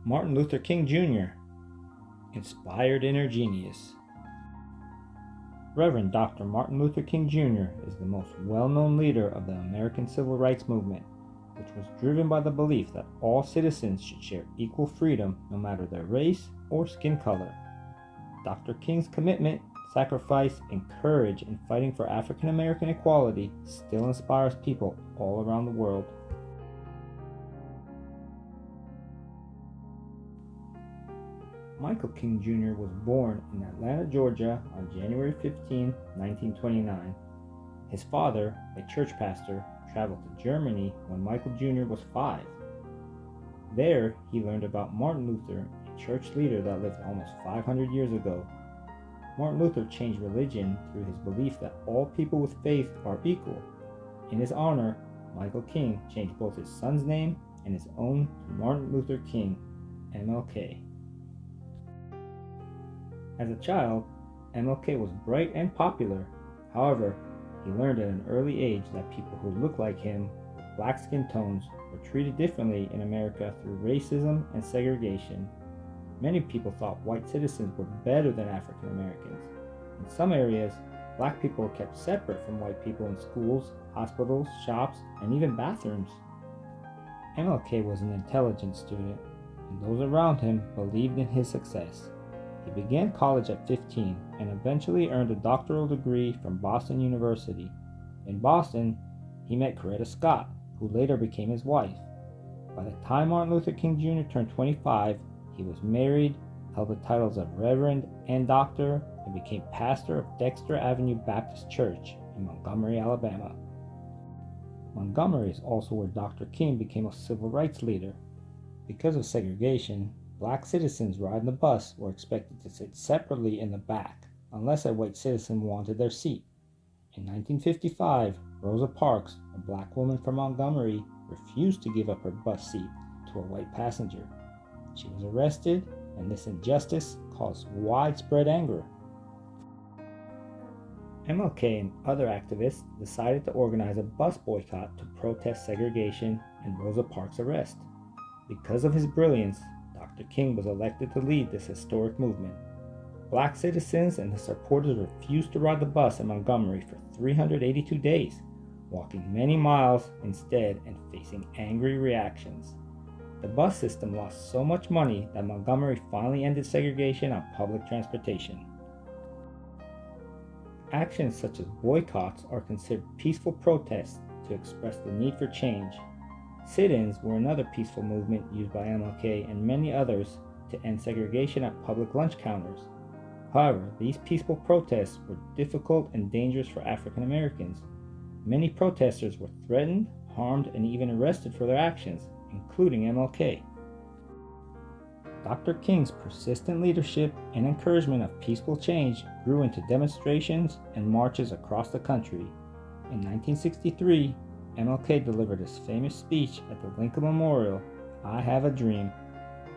Martin Luther King Jr., inspired inner genius. Reverend Dr. Martin Luther King Jr. is the most well-known leader of the American Civil Rights Movement, which was driven by the belief that all citizens should share equal freedom no matter their race or skin color. Dr. King's commitment, sacrifice, and courage in fighting for African American equality still inspires people all around the world. Michael King Jr. was born in Atlanta, Georgia on January 15, 1929. His father, a church pastor, traveled to Germany when Michael Jr. was 5. There, he learned about Martin Luther, a church leader that lived almost 500 years ago. Martin Luther changed religion through his belief that all people with faith are equal. In his honor, Michael King changed both his son's name and his own to Martin Luther King, MLK. As a child, MLK was bright and popular. However, he learned at an early age that people who looked like him with black skin tones were treated differently in America through racism and segregation. Many people thought white citizens were better than African Americans. In some areas, black people were kept separate from white people in schools, hospitals, shops, and even bathrooms. MLK was an intelligent student, and those around him believed in his success. He began college at 15 and eventually earned a doctoral degree from Boston University. In Boston, he met Coretta Scott, who later became his wife. By the time Martin Luther King Jr. turned 25, he was married, held the titles of Reverend and Doctor, and became pastor of Dexter Avenue Baptist Church in Montgomery, Alabama. Montgomery is also where Dr. King became a civil rights leader. Because of segregation, black citizens riding the bus were expected to sit separately in the back, unless a white citizen wanted their seat. In 1955, Rosa Parks, a black woman from Montgomery, refused to give up her bus seat to a white passenger. She was arrested, and this injustice caused widespread anger. MLK and other activists decided to organize a bus boycott to protest segregation and Rosa Parks' arrest. Because of his brilliance, Dr. King was elected to lead this historic movement. Black citizens and the supporters refused to ride the bus in Montgomery for 382 days, walking many miles instead and facing angry reactions. The bus system lost so much money that Montgomery finally ended segregation on public transportation. Actions such as boycotts are considered peaceful protests to express the need for change. Sit-ins were another peaceful movement used by MLK and many others to end segregation at public lunch counters. However, these peaceful protests were difficult and dangerous for African Americans. Many protesters were threatened, harmed, and even arrested for their actions, including MLK. Dr. King's persistent leadership and encouragement of peaceful change grew into demonstrations and marches across the country. In 1963, MLK delivered his famous speech at the Lincoln Memorial, "I Have a Dream."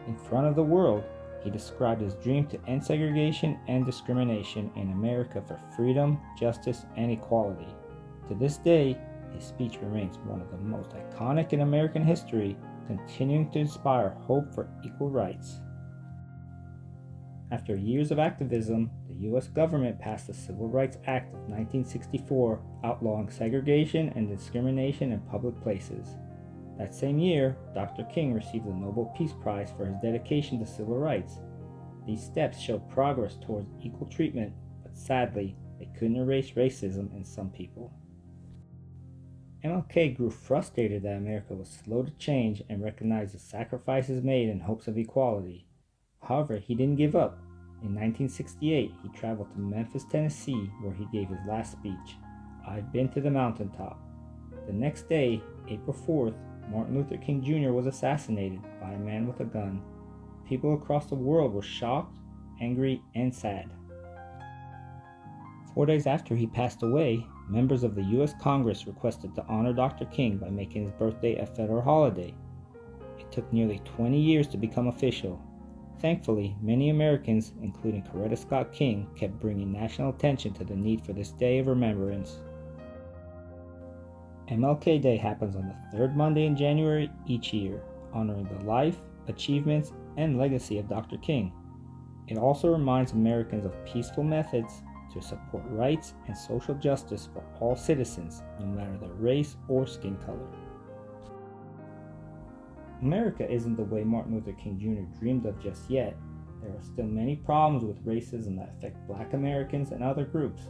In front of the world, he described his dream to end segregation and discrimination in America for freedom, justice, and equality. To this day, his speech remains one of the most iconic in American history, continuing to inspire hope for equal rights. After years of activism, the U.S. government passed the Civil Rights Act of 1964, outlawing segregation and discrimination in public places. That same year, Dr. King received the Nobel Peace Prize for his dedication to civil rights. These steps showed progress towards equal treatment, but sadly, they couldn't erase racism in some people. MLK grew frustrated that America was slow to change and recognized the sacrifices made in hopes of equality. However, he didn't give up. In 1968, he traveled to Memphis, Tennessee, where he gave his last speech, "I've Been to the Mountaintop." The next day, April 4th, Martin Luther King Jr. was assassinated by a man with a gun. People across the world were shocked, angry, and sad. 4 days after he passed away, members of the U.S. Congress requested to honor Dr. King by making his birthday a federal holiday. It took nearly 20 years to become official. Thankfully, many Americans, including Coretta Scott King, kept bringing national attention to the need for this day of remembrance. MLK Day happens on the third Monday in January each year. honoring the life, achievements, and legacy of Dr. King. It also reminds Americans of peaceful methods to support rights and social justice for all citizens, no matter their race or skin color. America isn't the way Martin Luther King Jr. dreamed of just yet. There are still many problems with racism that affect Black Americans and other groups.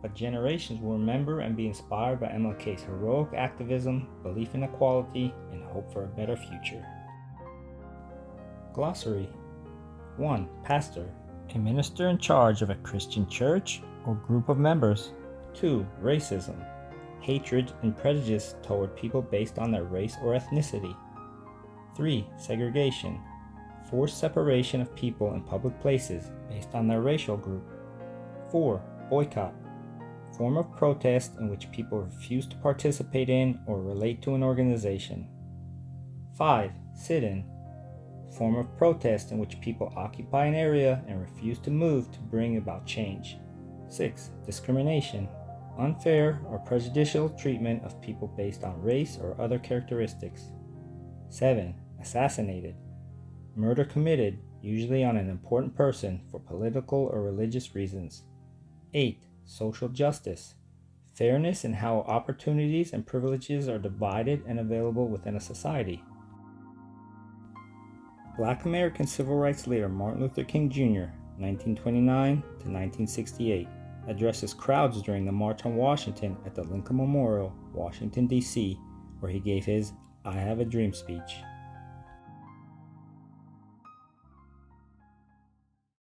But generations will remember and be inspired by MLK's heroic activism, belief in equality, and hope for a better future. Glossary. 1. Pastor. A minister in charge of a Christian church or group of members. 2. Racism. Hatred and prejudice toward people based on their race or ethnicity. 3. Segregation. Forced separation of people in public places based on their racial group. 4. Boycott. Form of protest in which people refuse to participate in or relate to an organization. 5. Sit-in. Form of protest in which people occupy an area and refuse to move to bring about change. 6. Discrimination. Unfair or prejudicial treatment of people based on race or other characteristics. 7. Assassinated. Murder committed, usually on an important person, for political or religious reasons. 8. Social justice. Fairness in how opportunities and privileges are divided and available within a society. Black American civil rights leader Martin Luther King Jr., 1929 to 1968, addresses crowds during the March on Washington at the Lincoln Memorial, Washington, D.C., where he gave his I Have a Dream speech.